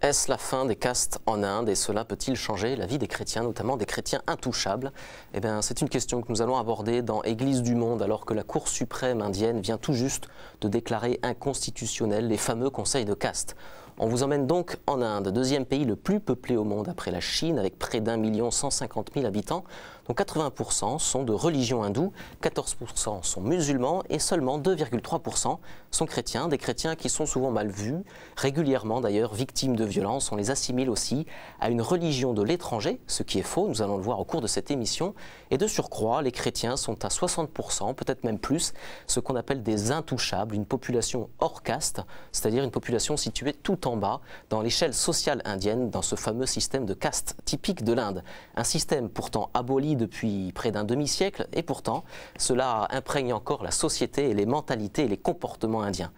Est-ce la fin des castes en Inde et cela peut-il changer la vie des chrétiens, notamment des chrétiens intouchables? Eh bien, c'est une question que nous allons aborder dans Église du Monde alors que la Cour suprême indienne vient tout juste de déclarer inconstitutionnels les fameux conseils de caste. On vous emmène donc en Inde, deuxième pays le plus peuplé au monde après la Chine, avec près d'1,150,000 habitants, dont 80% sont de religion hindoue, 14% sont musulmans et seulement 2,3% sont chrétiens, des chrétiens qui sont souvent mal vus, régulièrement d'ailleurs victimes de violences. On les assimile aussi à une religion de l'étranger, ce qui est faux, nous allons le voir au cours de cette émission. Et de surcroît, les chrétiens sont à 60%, peut-être même plus, ce qu'on appelle des intouchables, une population hors caste, c'est-à-dire une population située tout en bas dans l'échelle sociale indienne, dans ce fameux système de caste typique de l'Inde. Un système pourtant aboli depuis près d'un demi-siècle et pourtant cela imprègne encore la société et les mentalités et les comportements indiens.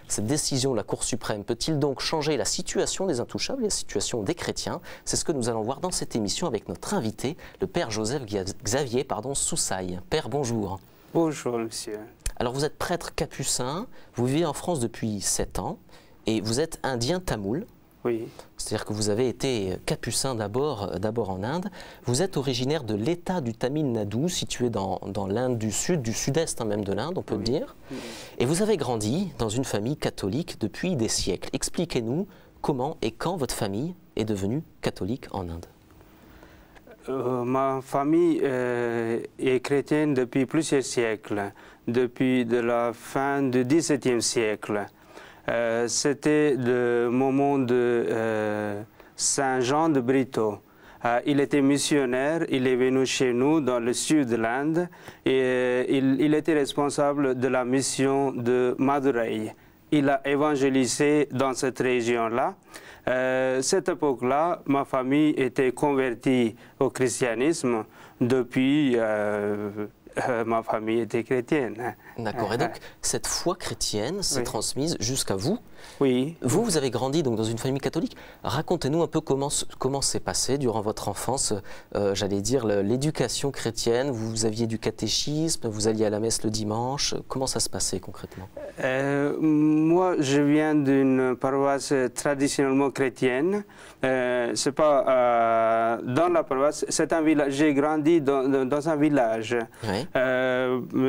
Cette décision de la Cour suprême peut-il donc changer la situation des intouchables et la situation des chrétiens? C'est ce que nous allons voir dans cette émission avec notre invité, le Père Joseph Xavier Soussaï. Père, bonjour. Bonjour, monsieur. Alors vous êtes prêtre capucin, vous vivez en France depuis 7 ans et vous êtes indien tamoul. Oui. C'est-à-dire que vous avez été capucin d'abord en Inde. Vous êtes originaire de l'État du Tamil Nadu, situé dans l'Inde du Sud, du Sud-Est même de l'Inde, on peut le dire. Oui. Et vous avez grandi dans une famille catholique depuis des siècles. Expliquez-nous comment et quand votre famille est devenue catholique en Inde. Ma famille est chrétienne depuis plusieurs siècles, depuis la fin du XVIIe siècle. C'était le moment de Saint Jean de Brito. Il était missionnaire, il est venu chez nous dans le sud de l'Inde et il était responsable de la mission de Madurai. Il a évangélisé dans cette région-là. Cette époque-là, ma famille était convertie au christianisme depuis... ma famille était chrétienne. D'accord. Et donc, cette foi chrétienne s'est transmise jusqu'à vous. Oui. Vous avez grandi donc dans une famille catholique. Racontez-nous un peu comment s'est passé durant votre enfance, j'allais dire, l'éducation chrétienne. Vous aviez du catéchisme, vous alliez à la messe le dimanche. Comment ça se passait concrètement? Moi, je viens d'une paroisse traditionnellement chrétienne. C'est pas dans la paroisse, c'est un village. J'ai grandi dans un village. Oui.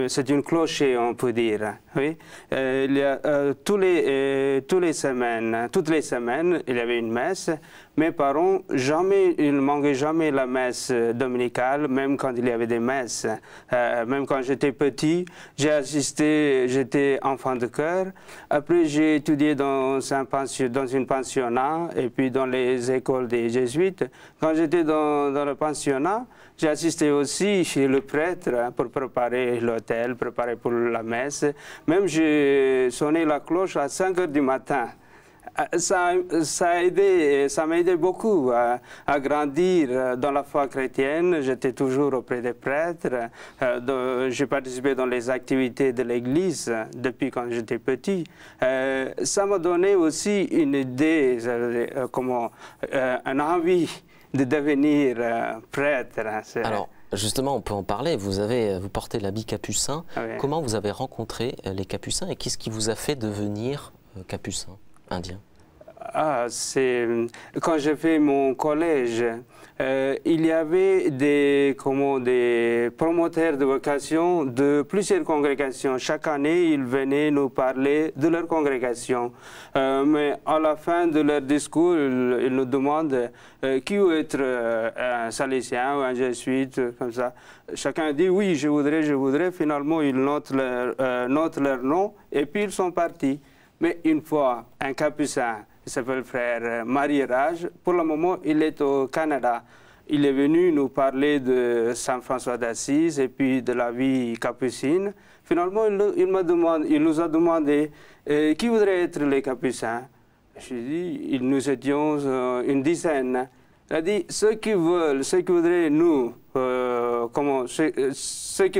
C'est une clocher, on peut dire. Oui. Il y a, toutes les semaines, il y avait une messe. Mes parents, ils ne manquaient jamais la messe dominicale, même quand il y avait des messes. Même quand j'étais petit, j'ai assisté, j'étais enfant de chœur. Après, j'ai étudié dans une pensionnat et puis dans les écoles des jésuites. Quand j'étais dans le pensionnat, j'ai assisté aussi chez le prêtre pour préparer l'autel, préparer pour la messe. Même j'ai sonné la cloche à 5 heures du matin. Ça m'a aidé beaucoup à grandir dans la foi chrétienne. J'étais toujours auprès des prêtres. J'ai participé dans les activités de l'Église depuis quand j'étais petit. Ça m'a donné aussi une idée, une envie de devenir prêtre. Alors, justement, on peut en parler. Vous portez l'habit capucin. Oui. Comment vous avez rencontré les capucins et qu'est-ce qui vous a fait devenir capucin indien? C'est quand j'ai fait mon collège, il y avait des promoteurs de vocation de plusieurs congrégations. Chaque année, ils venaient nous parler de leur congrégation. Mais à la fin de leur discours, ils nous demandent qui veut être un salésien ou un jésuite, comme ça. Chacun dit oui, je voudrais. Finalement, ils notent leur nom et puis ils sont partis. Mais une fois, un capucin, il s'appelle frère Marie-Raj, pour le moment, il est au Canada. Il est venu nous parler de Saint François d'Assise et puis de la vie capucine. Finalement, il nous a demandé qui voudrait être les capucins. Je dis, nous étions une dizaine. Il a dit, ceux qui voudraient ceux qui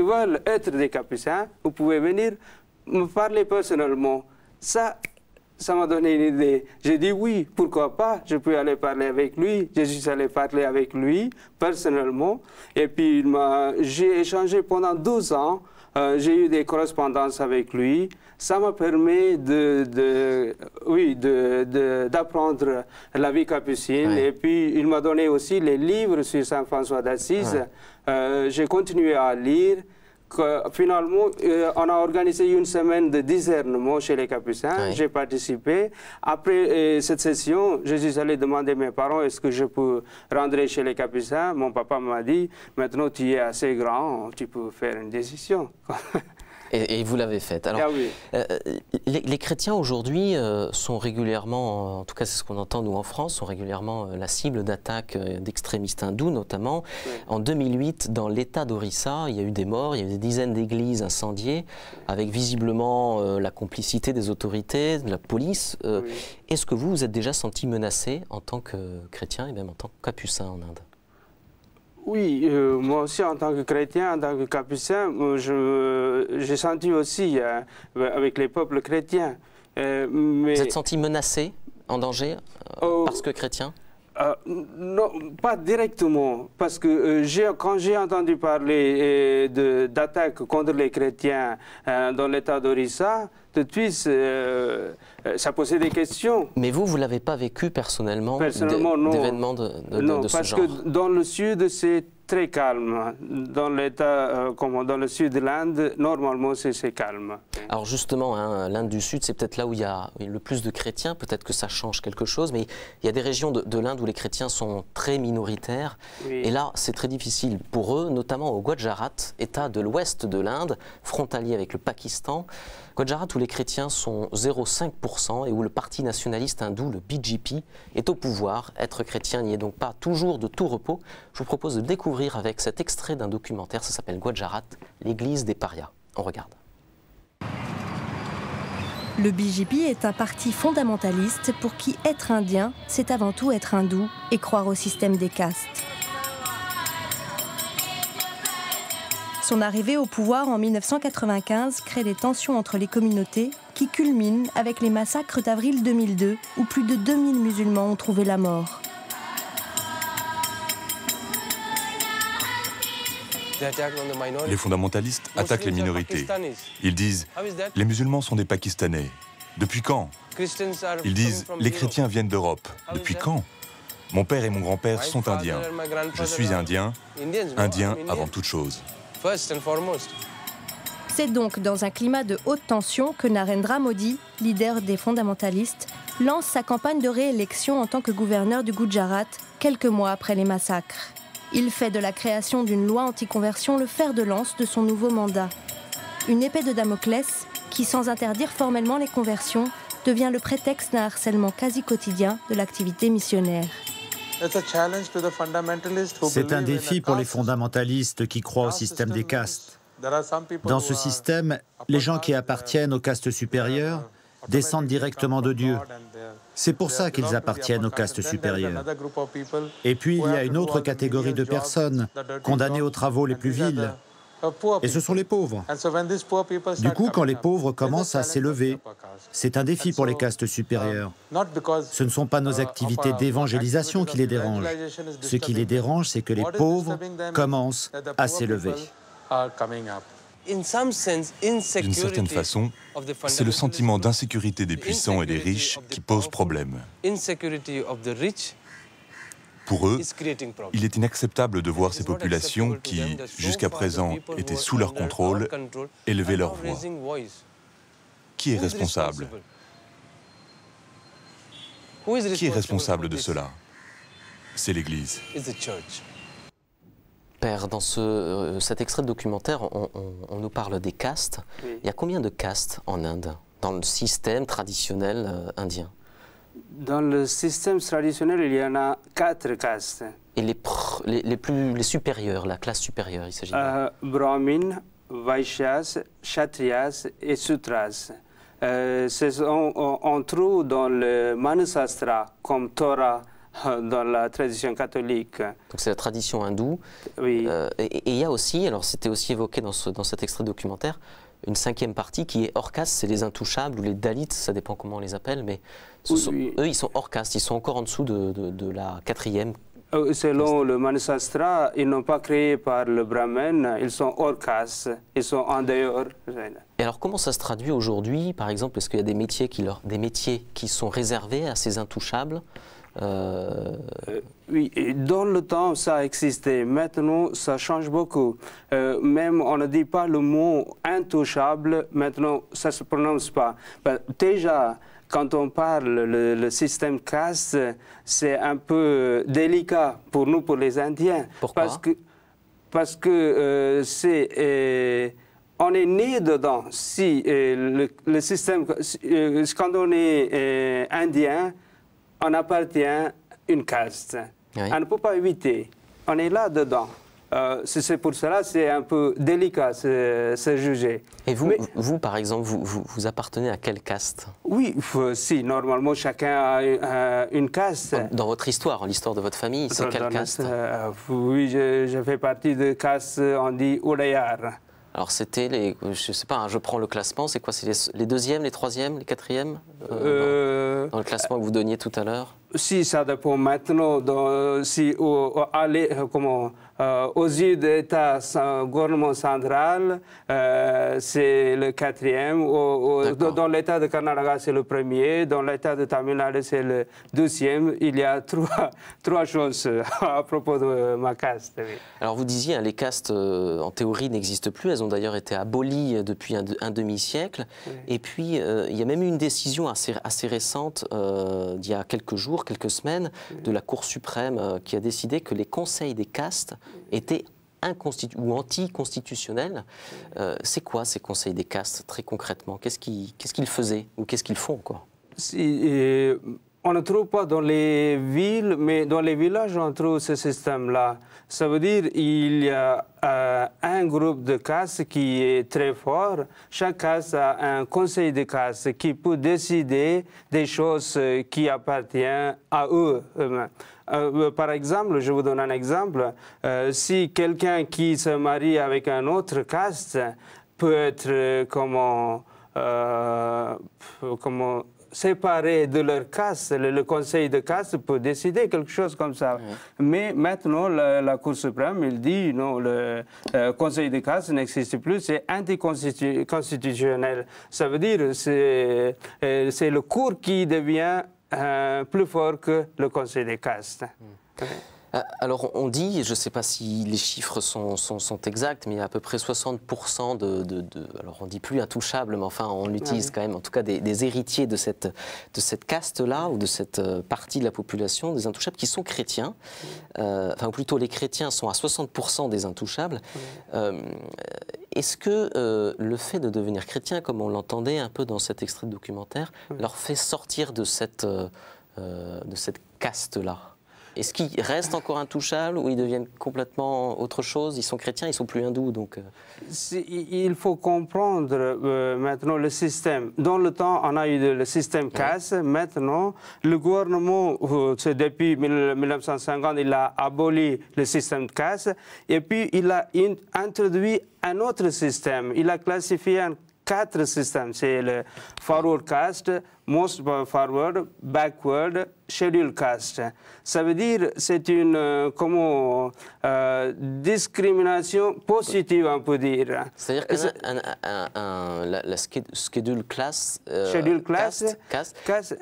veulent être des capucins, vous pouvez venir me parler personnellement. Ça m'a donné une idée. J'ai dit oui, pourquoi pas, je peux aller parler avec lui. Je suis allé parler avec lui personnellement. Et puis j'ai échangé pendant 12 ans j'ai eu des correspondances avec lui. Ça m'a permis d'apprendre la vie capucine. Ouais. Et puis, il m'a donné aussi les livres sur Saint François d'Assise. Ouais. J'ai continué à lire. Finalement, on a organisé une semaine de discernement chez les Capucins. Ouais. J'ai participé. Après cette session, je suis allé demander à mes parents est-ce que je peux rentrer chez les Capucins. Mon papa m'a dit maintenant tu es assez grand, tu peux faire une décision. Et vous l'avez faite. Alors, ah oui. Les chrétiens aujourd'hui sont régulièrement, en tout cas c'est ce qu'on entend nous en France, sont régulièrement la cible d'attaques d'extrémistes hindous notamment. Oui. En 2008, dans l'État d'Orissa, il y a eu des morts, il y a eu des dizaines d'églises incendiées, avec visiblement la complicité des autorités, de la police. Oui. Est-ce que vous êtes déjà senti menacé en tant que chrétien et même en tant que capucin en Inde? Oui, moi aussi en tant que chrétien, en tant que capucin, j'ai senti aussi avec les peuples chrétiens. Mais... Vous êtes senti menacé, en danger, parce que chrétien? Non, pas directement, parce que quand j'ai entendu parler d'attaques contre les chrétiens dans l'État d'Orissa, tout de suite, ça posait des questions. Mais vous ne l'avez pas vécu personnellement, d'événements de ce genre? Non, parce que dans le sud, c'est très calme. Dans l'État, dans le sud de l'Inde, normalement, c'est calme. Alors justement, hein, l'Inde du Sud, c'est peut-être là où il y a le plus de chrétiens. Peut-être que ça change quelque chose, mais il y a des régions de l'Inde où les chrétiens sont très minoritaires. Oui. Et là, c'est très difficile pour eux, notamment au Gujarat, État de l'ouest de l'Inde, frontalier avec le Pakistan. Gujarat où les chrétiens sont 0,5% et où le parti nationaliste hindou, le BJP, est au pouvoir. Être chrétien n'y est donc pas toujours de tout repos. Je vous propose de découvrir avec cet extrait d'un documentaire, ça s'appelle Gujarat, l'église des parias. On regarde. Le BJP est un parti fondamentaliste pour qui être indien, c'est avant tout être hindou et croire au système des castes. Son arrivée au pouvoir en 1995 crée des tensions entre les communautés qui culminent avec les massacres d'avril 2002 où plus de 2000 musulmans ont trouvé la mort. Les fondamentalistes attaquent les minorités. Ils disent « Les musulmans sont des Pakistanais. Depuis quand ?» Ils disent « Les chrétiens viennent d'Europe. Depuis quand ?» Mon père et mon grand-père sont indiens. Je suis indien, indien avant toute chose. C'est donc dans un climat de haute tension que Narendra Modi, leader des fondamentalistes, lance sa campagne de réélection en tant que gouverneur du Gujarat quelques mois après les massacres. Il fait de la création d'une loi anti-conversion le fer de lance de son nouveau mandat. Une épée de Damoclès qui, sans interdire formellement les conversions, devient le prétexte d'un harcèlement quasi quotidien de l'activité missionnaire. C'est un défi pour les fondamentalistes qui croient au système des castes. Dans ce système, les gens qui appartiennent aux castes supérieures descendent directement de Dieu. C'est pour ça qu'ils appartiennent aux castes supérieures. Et puis, il y a une autre catégorie de personnes condamnées aux travaux les plus vils. Et ce sont les pauvres. Du coup, quand les pauvres commencent à s'élever, c'est un défi pour les castes supérieures. Ce ne sont pas nos activités d'évangélisation qui les dérangent. Ce qui les dérange, c'est que les pauvres commencent à s'élever. D'une certaine façon, c'est le sentiment d'insécurité des puissants et des riches qui pose problème. Pour eux, il est inacceptable de voir ces populations qui, jusqu'à présent, étaient sous leur contrôle, élever leur voix. Qui est responsable? Qui est responsable de cela? C'est l'Église. Père, dans cet extrait de documentaire, on nous parle des castes. Oui. Il y a combien de castes en Inde, dans le système traditionnel indien? Dans le système traditionnel, il y en a 4 castes. Et les supérieurs, la classe supérieure, il s'agit de... Brahmins, Vaishyas, Kshatriyas et Sudras. On trouve dans le Manusastra comme Torah, dans la tradition catholique. Donc c'est la tradition hindoue. Oui. Et il y a aussi, alors c'était aussi évoqué dans cet extrait documentaire, une 5e partie qui est hors caste, c'est les intouchables ou les dalits, ça dépend comment on les appelle, mais eux ils sont hors caste, ils sont encore en dessous de la 4e Selon le Manusastra, ils n'ont pas créé par le Brahman, ils sont hors caste, ils sont en dehors. Et alors comment ça se traduit aujourd'hui? Par exemple, est-ce qu'il y a des métiers qui sont réservés à ces intouchables? Oui, dans le temps, ça existait. Maintenant, ça change beaucoup. Même, on ne dit pas le mot intouchable. Maintenant, ça ne se prononce pas. Déjà, quand on parle le système caste, c'est un peu délicat pour nous, pour les Indiens. Pourquoi? Parce que on est né dedans. Si le système, quand on est indien, on appartient à une caste. Oui. On ne peut pas éviter. On est là dedans. C'est pour cela c'est un peu délicat ce juger. Et vous, par exemple, vous appartenez à quelle caste? Oui, si, normalement chacun a une caste. Dans votre histoire, l'histoire de votre famille, c'est quelle caste? Oui, je fais partie de caste, on dit Oudayar. Alors c'était les, je sais pas, hein, je prends le classement, c'est quoi? C'est les deuxièmes, les troisièmes, les quatrièmes dans le classement que vous donniez tout à l'heure? Si, ça dépend maintenant. Si aux yeux de l'État gouvernement central, c'est le quatrième. Dans l'État de Karnataka, c'est le premier. Dans l'État de Tamil Nadu, c'est le 12e. Il y a trois choses à propos de ma caste. Oui. Alors vous disiez, hein, les castes, en théorie, n'existent plus. Elles ont d'ailleurs été abolies depuis un demi-siècle. Oui. Et puis, il y a même eu une décision assez récente, d'il y a quelques jours, quelques semaines, de la Cour suprême qui a décidé que les conseils des castes étaient anticonstitutionnels. C'est quoi ces conseils des castes, très concrètement? Qu'est-ce qu'ils faisaient ou qu'est-ce qu'ils font, quoi? On ne trouve pas dans les villes, mais dans les villages, on trouve ce système-là. Ça veut dire qu'il y a un groupe de castes qui est très fort. Chaque caste a un conseil de caste qui peut décider des choses qui appartiennent à eux. Par exemple, je vous donne un exemple. Si quelqu'un qui se marie avec un autre caste peut être séparés de leur caste, le conseil de caste peut décider quelque chose comme ça. Oui. Mais maintenant, la Cour suprême, il dit non, le conseil de caste n'existe plus, c'est anticonstitutionnel. Ça veut dire c'est le cours qui devient plus fort que le conseil des castes. Oui. Alors on dit, je ne sais pas si les chiffres sont exacts, mais il y a à peu près 60% alors on ne dit plus intouchables, mais enfin on l'utilise quand même, en tout cas des héritiers de cette caste-là, ou de cette partie de la population, des intouchables, qui sont chrétiens. Enfin plutôt les chrétiens sont à 60% des intouchables. Est-ce que le fait de devenir chrétien, comme on l'entendait un peu dans cet extrait de documentaire, leur fait sortir de cette caste-là? Est-ce qu'ils restent encore intouchables ou ils deviennent complètement autre chose? Ils sont chrétiens, ils ne sont plus hindous, donc... Il faut comprendre maintenant le système. Dans le temps, on a eu le système caste. Maintenant, le gouvernement, depuis 1950, il a aboli le système caste. Et puis, il a introduit un autre système. Il a classifié en 4 systèmes. C'est le forward caste, most forward, backward, scheduled caste. Ça veut dire c'est une discrimination positive, on peut dire. C'est-à-dire que la scheduled class, caste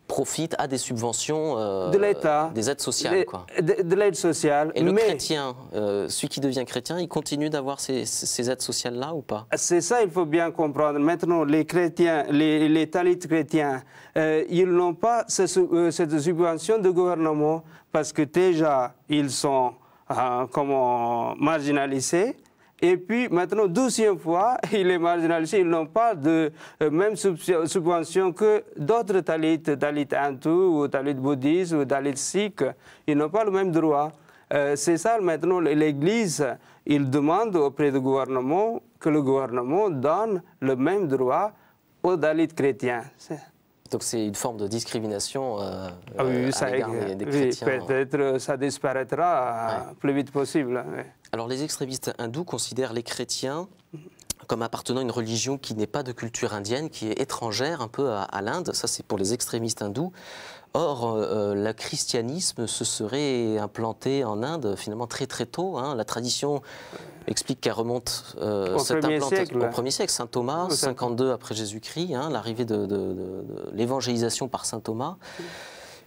profite à des subventions de l'État, des aides sociales, quoi. De l'aide sociale. Et le chrétien, celui qui devient chrétien, il continue d'avoir ces aides sociales-là ou pas? C'est ça, il faut bien comprendre. Maintenant, les chrétiens, les talits chrétiens, ils n'ont pas cette subvention de gouvernement parce que déjà, ils sont marginalisés. Et puis maintenant, 12e fois, il est marginalisé. Ils n'ont pas de même subvention que d'autres talits hindous, ou talits bouddhistes, ou talits sikhs. Ils n'ont pas le même droit. C'est ça, maintenant, l'Église, il demande auprès du gouvernement que le gouvernement donne le même droit aux talits chrétiens. Donc c'est une forme de discrimination à l'égard des chrétiens. Oui, peut-être ça disparaîtra plus vite possible. Oui. Alors les extrémistes hindous considèrent les chrétiens comme appartenant à une religion qui n'est pas de culture indienne, qui est étrangère un peu à l'Inde. Ça, c'est pour les extrémistes hindous. Or, le christianisme se serait implanté en Inde finalement très très tôt. Hein. La tradition explique qu'elle remonte au premier siècle. Saint Thomas, 52 après Jésus-Christ, hein, l'arrivée de l'évangélisation par Saint Thomas.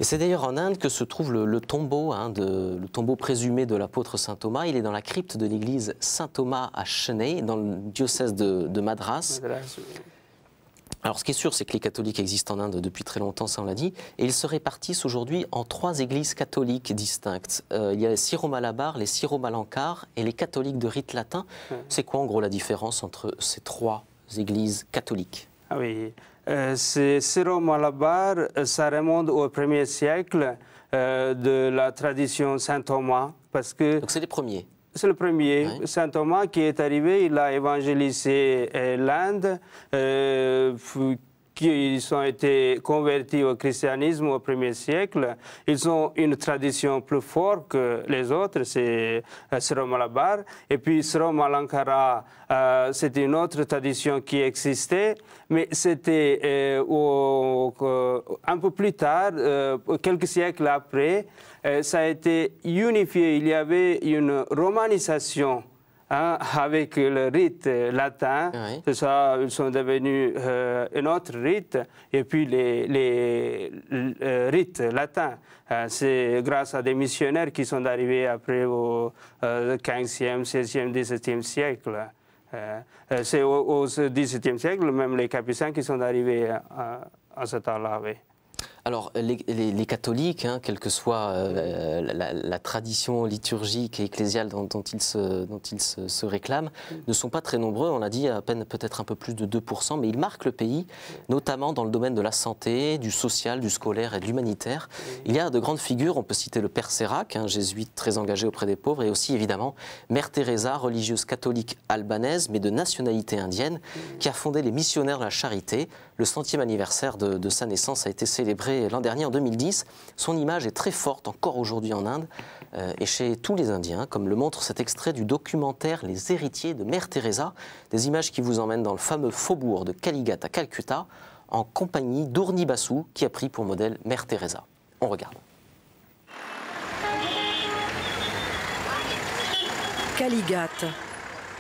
Et c'est d'ailleurs en Inde que se trouve le tombeau, hein, le tombeau présumé de l'apôtre Saint Thomas. Il est dans la crypte de l'église Saint Thomas à Chennai, dans le diocèse de Madras. Alors, ce qui est sûr, c'est que les catholiques existent en Inde depuis très longtemps, ça on l'a dit, et ils se répartissent aujourd'hui en 3 églises catholiques distinctes. Il y a les Syro-Malabar, les Syro-Malankar et les catholiques de rite latin. C'est quoi en gros la différence entre ces 3 églises catholiques? Ah oui, c'est Syro-Malabar, ça remonte au 1er siècle de la tradition Saint Thomas, parce que... Donc c'est les premiers? C'est le premier. Oui. Saint Thomas qui est arrivé, il a évangélisé l'Inde, qui ont été convertis au christianisme au 1er siècle. Ils ont une tradition plus forte que les autres, c'est Syro-Malabar. Et puis Syro-Malankara, c'était une autre tradition qui existait, mais c'était un peu plus tard, quelques siècles après, ça a été unifié. Il y avait une romanisation, hein, avec le rite latin. Oui. C'est ça, ils sont devenus un autre rite. Et puis les rites latins, c'est grâce à des missionnaires qui sont arrivés après au 15e, 16e, 17e siècle. C'est au 17e siècle, même les capucins qui sont arrivés à ce temps-là. Oui. Alors, les catholiques, hein, quelle que soit la tradition liturgique et ecclésiale dont ils se réclament, ne sont pas très nombreux. On l'a dit, à peine peut-être un peu plus de 2%, mais ils marquent le pays, notamment dans le domaine de la santé, du social, du scolaire et de l'humanitaire. Il y a de grandes figures, on peut citer le père Sérac, un jésuite très engagé auprès des pauvres, et aussi évidemment Mère Teresa, religieuse catholique albanaise, mais de nationalité indienne, qui a fondé les missionnaires de la charité. Le 100e anniversaire de sa naissance a été célébré l'an dernier, en 2010. Son image est très forte encore aujourd'hui en Inde et chez tous les Indiens, comme le montre cet extrait du documentaire Les héritiers de Mère Teresa, des images qui vous emmènent dans le fameux faubourg de Kalighat à Calcutta, en compagnie d'Urni Basu, qui a pris pour modèle Mère Teresa. On regarde. Kalighat.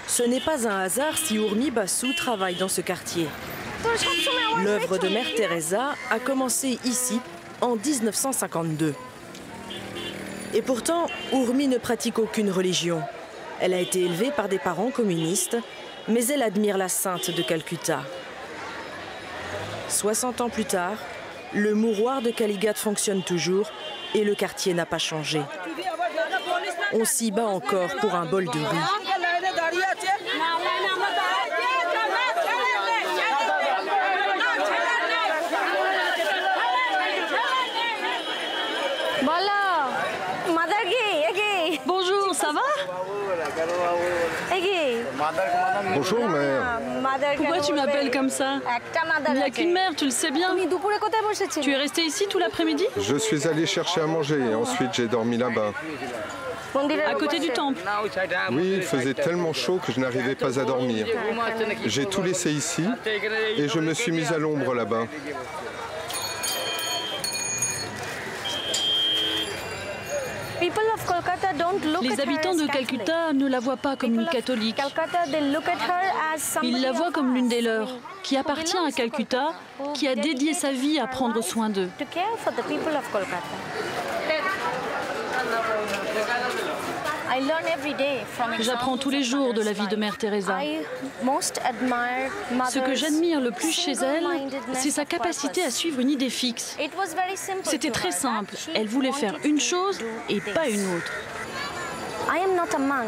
Ce n'est pas un hasard si Urmi Basu travaille dans ce quartier. L'œuvre de Mère Teresa a commencé ici en 1952. Et pourtant, Urmi ne pratique aucune religion. Elle a été élevée par des parents communistes, mais elle admire la sainte de Calcutta. 60 ans plus tard, le mouroir de Kalighat fonctionne toujours et le quartier n'a pas changé. On s'y bat encore pour un bol de riz. Bonjour, ça va? Bonjour, mère. Pourquoi tu m'appelles comme ça? Il n'y a qu'une mère, tu le sais bien. Tu es resté ici tout l'après-midi? Je suis allé chercher à manger et ensuite j'ai dormi là-bas. À côté du temple? Oui, il faisait tellement chaud que je n'arrivais pas à dormir. J'ai tout laissé ici et je me suis mise à l'ombre là-bas. Les habitants de Calcutta ne la voient pas comme une catholique. Ils la voient comme l'une des leurs, qui appartient à Calcutta, qui a dédié sa vie à prendre soin d'eux. J'apprends tous les jours de la vie de Mère Teresa. Ce que j'admire le plus chez elle, c'est sa capacité à suivre une idée fixe. C'était très simple. Elle voulait faire une chose et pas une autre.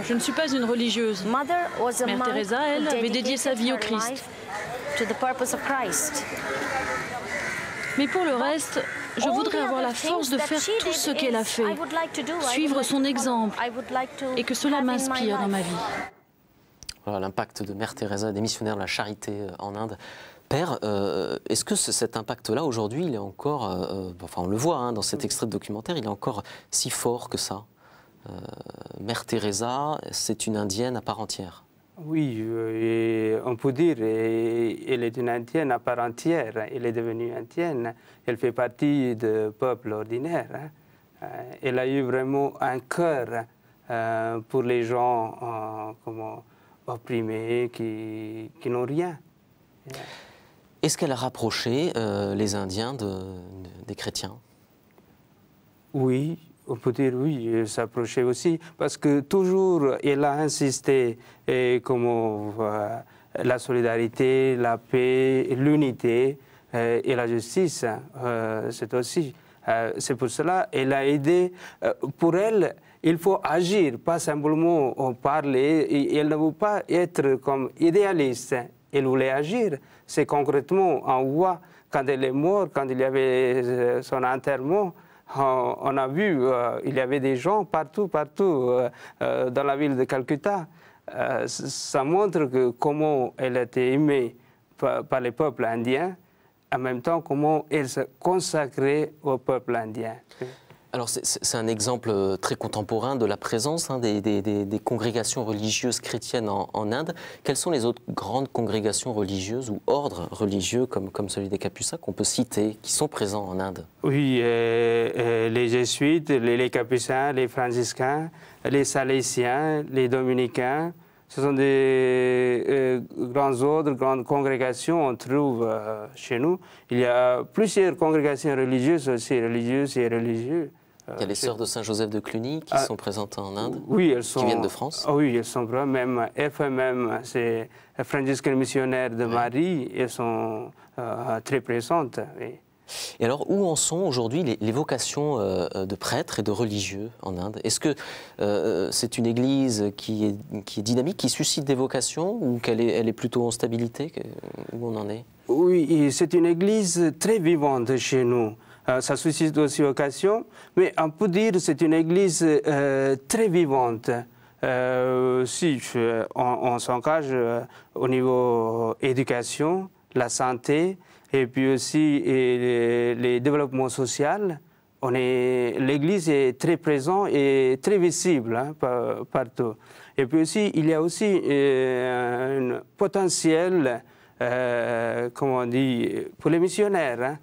Je ne suis pas une religieuse. Mère Teresa, elle, avait dédié sa vie au Christ. Mais pour le reste, je voudrais avoir la force de faire tout ce qu'elle a fait, suivre son exemple et que cela m'inspire dans ma vie. Voilà l'impact de Mère Teresa, des missionnaires de la charité en Inde. Père, est-ce que cet impact-là, aujourd'hui, il est encore, enfin on le voit hein, dans cet extrait de documentaire, il est encore si fort que ça? Mère Teresa, c'est une indienne à part entière. Oui, on peut dire qu'elle est une indienne à part entière. Elle est devenue indienne. Elle fait partie du peuple ordinaire. Elle a eu vraiment un cœur pour les gens opprimés qui n'ont rien. Est-ce qu'elle a rapproché les Indiens des chrétiens? Oui, on peut dire oui, elle s'approchait aussi, parce que toujours elle a insisté la solidarité, la paix, l'unité et la justice, c'est aussi. C'est pour cela qu'elle a aidé. Pour elle, il faut agir, pas simplement parler. Elle ne veut pas être comme idéaliste. Elle voulait agir. C'est concrètement, on voit, quand elle est morte, quand il y avait son enterrement, on a vu, il y avait des gens partout dans la ville de Calcutta. Ça montre comment elle était aimée par les peuples indiens, en même temps comment elle se consacrait au peuple indien. Alors c'est un exemple très contemporain de la présence des congrégations religieuses chrétiennes en Inde. Quelles sont les autres grandes congrégations religieuses ou ordres religieux comme celui des Capucins qu'on peut citer, qui sont présents en Inde? Oui, les jésuites, les Capucins, les franciscains, les salésiens, les dominicains. Ce sont des grands ordres, grandes congrégations, on trouve chez nous. Il y a plusieurs congrégations religieuses aussi, religieuses et religieux. Il y a les sœurs de Saint-Joseph de Cluny qui sont présentes en Inde, oui, elles sont, qui viennent de France. Oui, elles sont vraiment, même FMM, c'est la franciscaine missionnaire de Marie, elles sont très présentes. Oui. Et alors, où en sont aujourd'hui les vocations de prêtres et de religieux en Inde? Est-ce que c'est une église qui est dynamique, qui suscite des vocations, ou qu'elle est plutôt en stabilité? Où on en est? Oui, c'est une église très vivante chez nous. Ça suscite aussi vocation, mais on peut dire que c'est une église très vivante. Si on s'engage au niveau éducation, la santé, et puis aussi les développements sociaux, l'église est très présente et très visible partout. Et puis aussi, il y a aussi un potentiel, comment on dit, pour les missionnaires.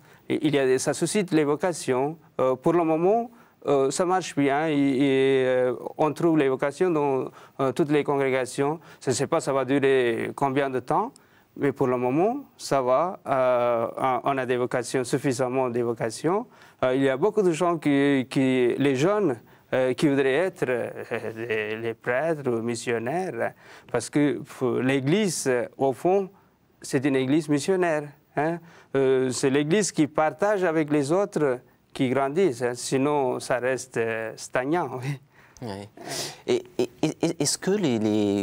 Ça suscite les vocations. Pour le moment, ça marche bien. On trouve les vocations dans toutes les congrégations. Je ne sais pas ça va durer combien de temps, mais pour le moment, ça va. On a des vocations, suffisamment de vocations. Il y a beaucoup de gens, les jeunes, qui voudraient être les prêtres ou missionnaires, parce que l'Église, au fond, c'est une Église missionnaire. Hein? C'est l'Église qui partage avec les autres qui grandissent, hein? Sinon ça reste stagnant. Oui. Ouais. Et est-ce que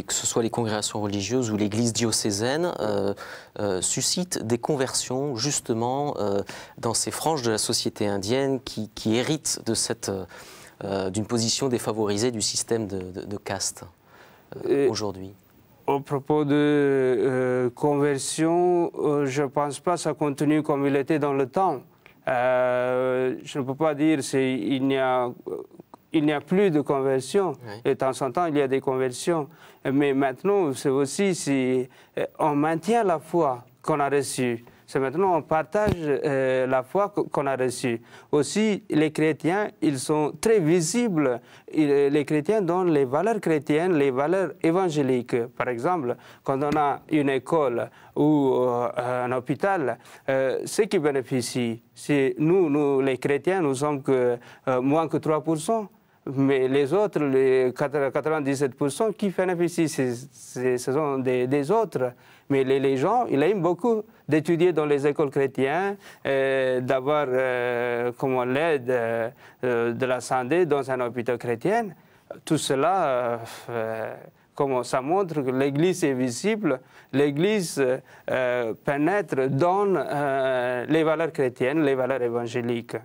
que ce soit les congrégations religieuses ou l'Église diocésaine suscitent des conversions justement dans ces franges de la société indienne qui héritent d'une position défavorisée du système de caste aujourd'hui? Au propos de conversion, je ne pense pas que ça continue comme il était dans le temps. Je ne peux pas dire qu'il n'y a plus de conversion. Oui. Et de temps en temps, il y a des conversions. Mais maintenant, c'est aussi si on maintient la foi qu'on a reçue. C'est maintenant on partage la foi qu'on a reçue. Aussi, les chrétiens, ils sont très visibles. Les chrétiens donnent les valeurs chrétiennes, les valeurs évangéliques. Par exemple, quand on a une école ou un hôpital, ceux qui bénéficient, c'est nous, les chrétiens, nous sommes que moins que 3%. Mais les autres, les 97% qui bénéficient, ce sont des autres. Mais les gens, ils aiment beaucoup d'étudier dans les écoles chrétiennes, d'avoir l'aide de la santé dans un hôpital chrétien. Tout cela, ça montre que l'Église est visible, l'Église pénètre, donne les valeurs chrétiennes, les valeurs évangéliques.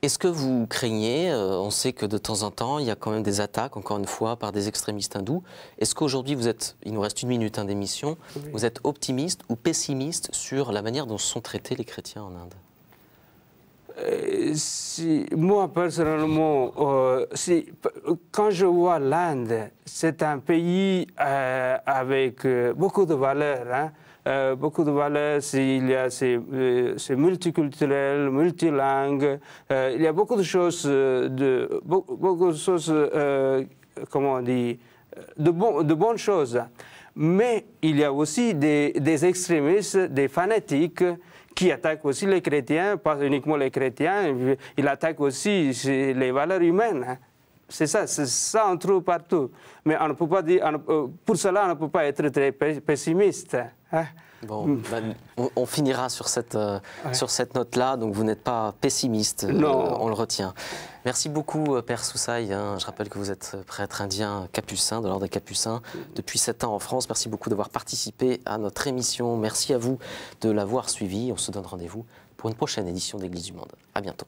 Est-ce que vous craignez, on sait que de temps en temps, il y a quand même des attaques, encore une fois, par des extrémistes hindous. Est-ce qu'aujourd'hui, il nous reste 1 minute d'émission, oui, vous êtes optimiste ou pessimiste sur la manière dont sont traités les chrétiens en Inde? Moi, personnellement, quand je vois l'Inde, c'est un pays avec beaucoup de valeurs. Hein. Beaucoup de valeurs, c'est multiculturel, multilingue. Il y a beaucoup de choses, comment on dit, de bonnes choses. Mais il y a aussi des extrémistes, des fanatiques, qui attaquent aussi les chrétiens, pas uniquement les chrétiens, ils attaquent aussi les valeurs humaines. Hein. C'est ça on trouve partout. Mais on ne peut pas dire, pour cela, on ne peut pas être très pessimiste. Hein. Bon, on finira sur cette note-là, donc vous n'êtes pas pessimiste, on le retient. Merci beaucoup, Père Soussaï. Je rappelle que vous êtes prêtre indien capucin, de l'ordre des Capucins, depuis 7 ans en France. Merci beaucoup d'avoir participé à notre émission. Merci à vous de l'avoir suivi. On se donne rendez-vous pour une prochaine édition d'Église du Monde. À bientôt.